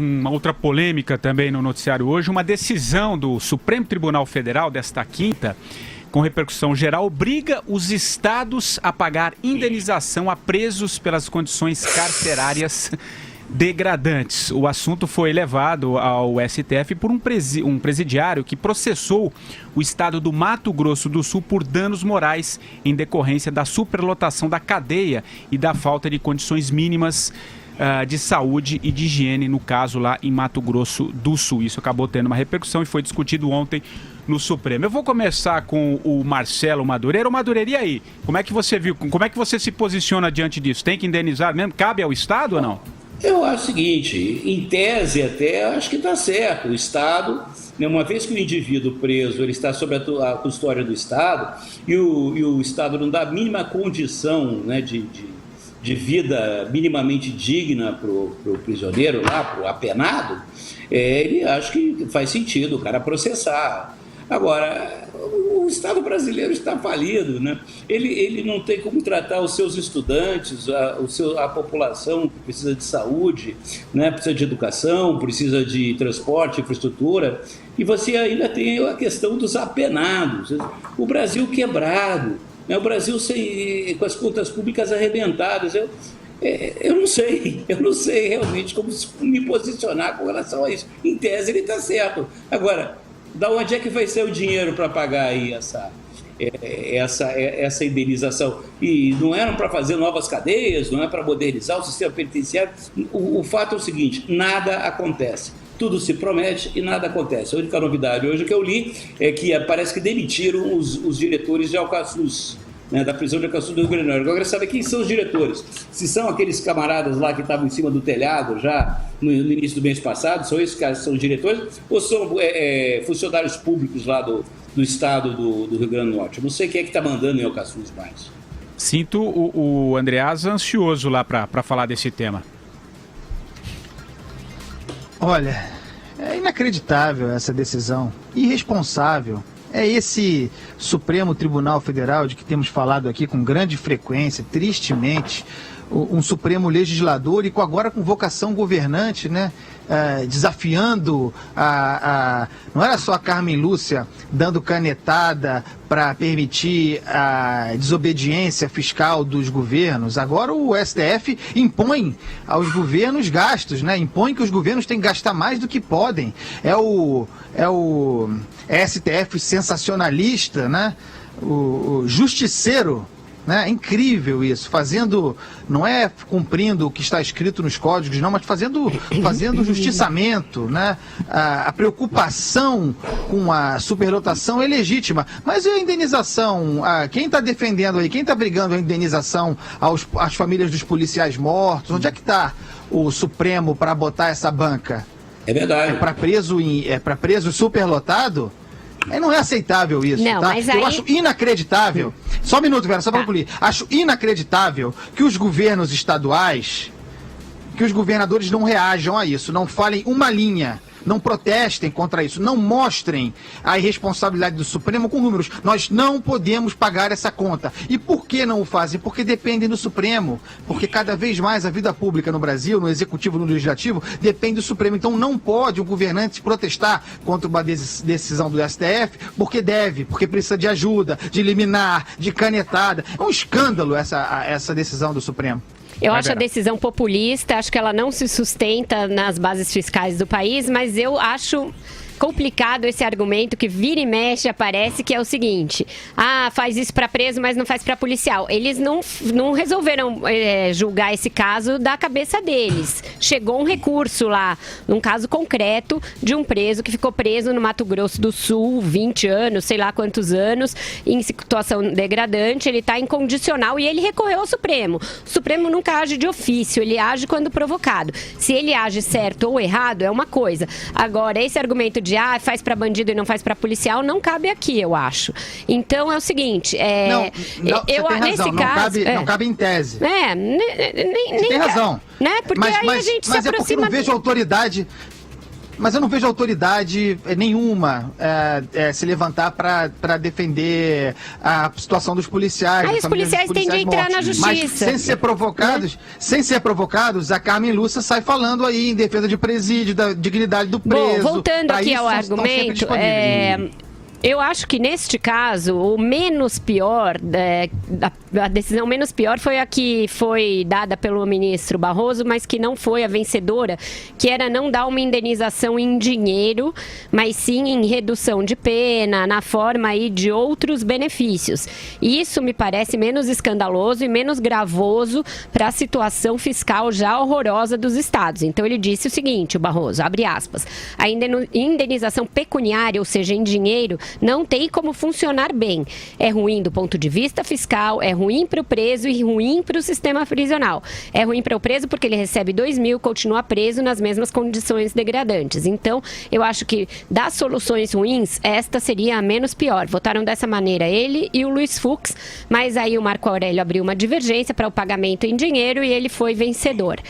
Uma outra polêmica também no noticiário hoje, uma decisão do Supremo Tribunal Federal desta quinta, com repercussão geral, obriga os estados a pagar indenização a presos pelas condições carcerárias degradantes. O assunto foi levado ao STF por um presidiário que processou o estado do Mato Grosso do Sul por danos morais em decorrência da superlotação da cadeia e da falta de condições mínimas de saúde e de higiene, no caso lá em Mato Grosso do Sul. Isso acabou tendo uma repercussão e foi discutido ontem no Supremo. Eu vou começar com o Marcelo Madureira. Madureira, e aí? Como é que você viu? Como é que você se posiciona diante disso? Tem que indenizar mesmo? Cabe ao Estado ou não? Eu acho o seguinte, em tese até, acho que está certo. O Estado, uma vez que o indivíduo preso ele está sob a custódia do Estado e o Estado não dá a mínima condição, né, de vida minimamente digna para o prisioneiro lá, para o apenado, ele acha que faz sentido o cara processar. Agora, o Estado brasileiro está falido, né? Ele não tem como tratar os seus estudantes, a população que precisa de saúde, né? Precisa de educação, precisa de transporte, infraestrutura, e você ainda tem a questão dos apenados. O Brasil quebrado, né? O Brasil com as contas públicas arrebentadas. Eu não sei realmente como me posicionar com relação a isso. Em tese ele está certo. Agora, da onde é que vai ser o dinheiro para pagar aí essa indenização? E não eram para fazer novas cadeias, não é para modernizar o sistema penitenciário. O fato é o seguinte, nada acontece. Tudo se promete e nada acontece. A única novidade hoje que eu li é que parece que demitiram os diretores de Alcaçuz, né, da prisão de Alcaçuz do Rio Grande do Norte. Agora, eu quero saber quem são os diretores. Se são aqueles camaradas lá que estavam em cima do telhado já no início do mês passado, são esses caras que são os diretores, ou são funcionários públicos lá do estado do Rio Grande do Norte? Eu não sei quem é que está mandando em Alcaçuz mais. Sinto o Andreasa ansioso lá para falar desse tema. Olha, é inacreditável essa decisão, irresponsável. É esse Supremo Tribunal Federal de que temos falado aqui com grande frequência, tristemente, um Supremo Legislador e agora com vocação governante, né? Desafiando não era só a Carmen Lúcia dando canetada para permitir a desobediência fiscal dos governos. Agora o STF impõe aos governos gastos, né? Impõe que os governos têm que gastar mais do que podem. É o STF sensacionalista, né? O justiceiro. É incrível isso, não é cumprindo o que está escrito nos códigos, não, mas fazendo justiçamento, né? A preocupação com a superlotação é legítima, mas e a indenização? Quem está defendendo aí, quem está brigando a indenização às famílias dos policiais mortos? Onde é que está o Supremo para botar essa banca? É verdade. É para preso superlotado? Não é aceitável isso, não, tá? Mas aí... Eu acho inacreditável. Só um minuto, Vera, só para concluir. Acho inacreditável que os governos estaduais, que os governadores não reajam a isso, não falem uma linha, não protestem contra isso, não mostrem a irresponsabilidade do Supremo com números. Nós não podemos pagar essa conta. E por que não o fazem? Porque dependem do Supremo. Porque cada vez mais a vida pública no Brasil, no Executivo, no Legislativo, depende do Supremo. Então não pode o governante protestar contra uma decisão do STF, porque precisa de ajuda, de liminar, de canetada. É um escândalo essa decisão do Supremo. Eu acho a decisão populista, acho que ela não se sustenta nas bases fiscais do país, mas eu acho complicado esse argumento que vira e mexe aparece, que é o seguinte: faz isso para preso, mas não faz para policial. Eles não resolveram julgar esse caso da cabeça deles. Chegou um recurso lá, num caso concreto de um preso que ficou preso no Mato Grosso do Sul, 20 anos, sei lá quantos anos, em situação degradante, ele está incondicional e ele recorreu ao Supremo. O Supremo nunca age de ofício, ele age quando provocado. Se ele age certo ou errado, é uma coisa. Agora, esse argumento de faz para bandido e não faz para policial não cabe aqui, eu acho. Então é o seguinte, nesse caso, não cabe em tese. Nem tem razão. Né? Porque aí a gente se aproxima. É porque não vejo autoridade. Mas eu não vejo autoridade nenhuma se levantar para defender a situação dos policiais. Aí os policiais têm de entrar na justiça. Mas sem ser provocados, a Carmen Lúcia sai falando aí em defesa de presídio, da dignidade do preso. Bom, voltando aqui ao argumento, eu acho que neste caso, o menos pior, a decisão menos pior foi a que foi dada pelo ministro Barroso, mas que não foi a vencedora, que era não dar uma indenização em dinheiro, mas sim em redução de pena, na forma aí de outros benefícios. Isso me parece menos escandaloso e menos gravoso para a situação fiscal já horrorosa dos estados. Então ele disse o seguinte, o Barroso, abre aspas, a indenização pecuniária, ou seja, em dinheiro, não tem como funcionar bem. É ruim do ponto de vista fiscal, é ruim para o preso e ruim para o sistema prisional. É ruim para o preso porque ele recebe 2 mil, continua preso nas mesmas condições degradantes. Então, eu acho que das soluções ruins, esta seria a menos pior. Votaram dessa maneira ele e o Luiz Fux, mas aí o Marco Aurélio abriu uma divergência para o pagamento em dinheiro e ele foi vencedor.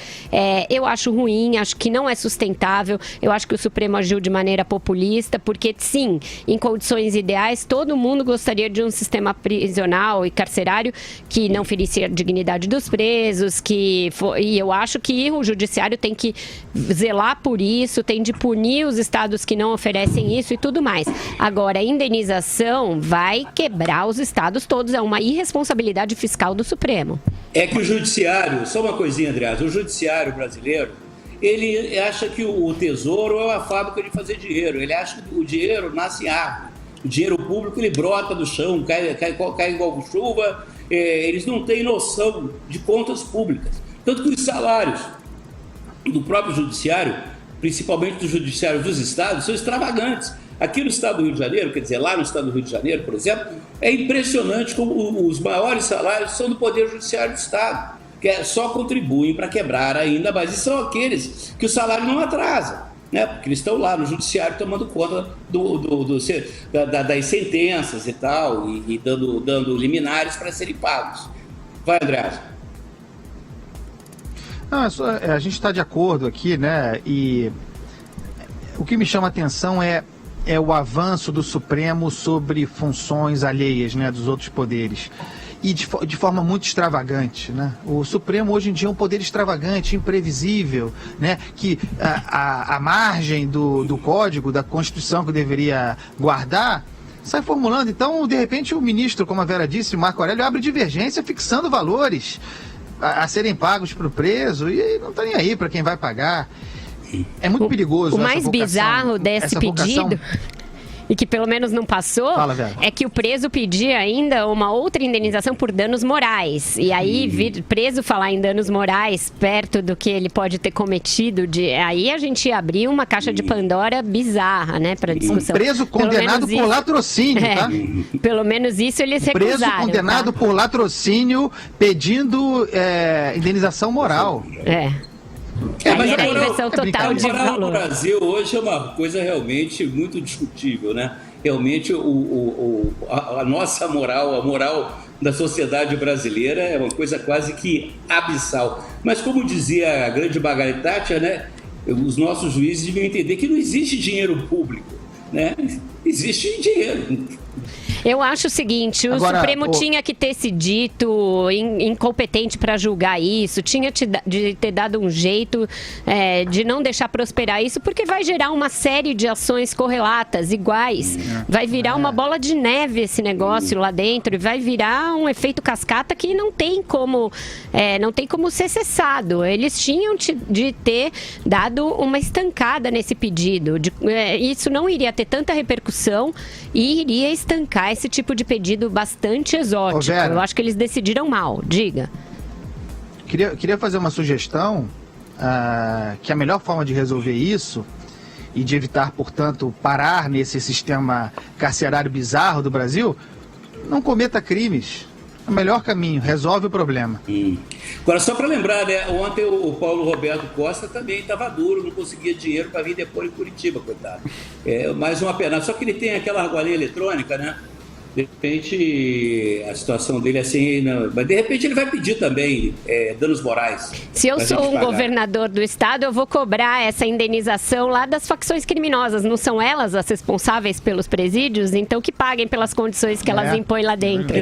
Eu acho ruim, acho que não é sustentável, eu acho que o Supremo agiu de maneira populista, porque sim, em condições ideais, todo mundo gostaria de um sistema prisional e carcerário que não ferisse a dignidade dos presos, e eu acho que o judiciário tem que zelar por isso, tem de punir os estados que não oferecem isso e tudo mais. Agora, a indenização vai quebrar os estados todos, é uma irresponsabilidade fiscal do Supremo. É que o judiciário, só uma coisinha, Andreasa, o judiciário brasileiro, ele acha que o tesouro é uma fábrica de fazer dinheiro, ele acha que o dinheiro nasce em árvore. O dinheiro público, ele brota do chão, cai igual chuva, eles não têm noção de contas públicas. Tanto que os salários do próprio judiciário, principalmente do judiciário dos estados, são extravagantes. Aqui no estado do Rio de Janeiro, quer dizer, lá no estado do Rio de Janeiro, por exemplo, é impressionante como os maiores salários são do Poder Judiciário do Estado, que só contribuem para quebrar ainda mais. E são aqueles que o salário não atrasa. Porque eles estão lá no judiciário tomando conta das sentenças e tal, e dando liminares para serem pagos. Vai, André. Não, a gente está de acordo aqui, né? E o que me chama a atenção é o avanço do Supremo sobre funções alheias, né, dos outros poderes. E de forma muito extravagante, né? O Supremo hoje em dia é um poder extravagante, imprevisível, né? Que a margem do Código, da Constituição que deveria guardar, sai formulando. Então, de repente, o ministro, como a Vera disse, o Marco Aurélio, abre divergência fixando valores a serem pagos para o preso e não está nem aí para quem vai pagar. É muito perigoso. O mais bizarro desse pedido... e que pelo menos não passou, é que o preso pedia ainda uma outra indenização por danos morais. E aí, preso falar em danos morais perto do que ele pode ter cometido, aí a gente ia abrir uma caixa de Pandora bizarra, né, para discussão. Preso condenado por latrocínio, tá? Pelo menos isso eles recusaram. Preso condenado por latrocínio pedindo indenização moral. Mas a moral, total de valor no Brasil hoje é uma coisa realmente muito discutível, né? Realmente a nossa moral, a moral da sociedade brasileira é uma coisa quase que abissal. Mas como dizia a grande Margaret Thatcher, né? Os nossos juízes deviam entender que não existe dinheiro público, né? Existe dinheiro. Eu acho o seguinte, o Supremo tinha que ter se dito incompetente para julgar isso, tinha de ter dado um jeito de não deixar prosperar isso, porque vai gerar uma série de ações correlatas, iguais. Vai virar uma bola de neve esse negócio lá dentro, e vai virar um efeito cascata que não tem como ser cessado. Eles tinham de ter dado uma estancada nesse pedido. Isso não iria ter tanta repercussão e iria estancar esse tipo de pedido bastante exótico. Eu acho que eles decidiram mal. Diga. Queria fazer uma sugestão que a melhor forma de resolver isso e de evitar, portanto, parar nesse sistema carcerário bizarro do Brasil, não cometa crimes. É o melhor caminho, resolve o problema. Agora, só para lembrar, né, ontem o Paulo Roberto Costa também estava duro, não conseguia dinheiro para vir depois em Curitiba, coitado. Mais uma pena. Só que ele tem aquela argolinha eletrônica, né? De repente a situação dele é assim, não, mas de repente ele vai pedir também danos morais. Se eu sou um governador do estado, eu vou cobrar essa indenização lá das facções criminosas. Não são elas as responsáveis pelos presídios? Então que paguem pelas condições que elas impõem lá dentro.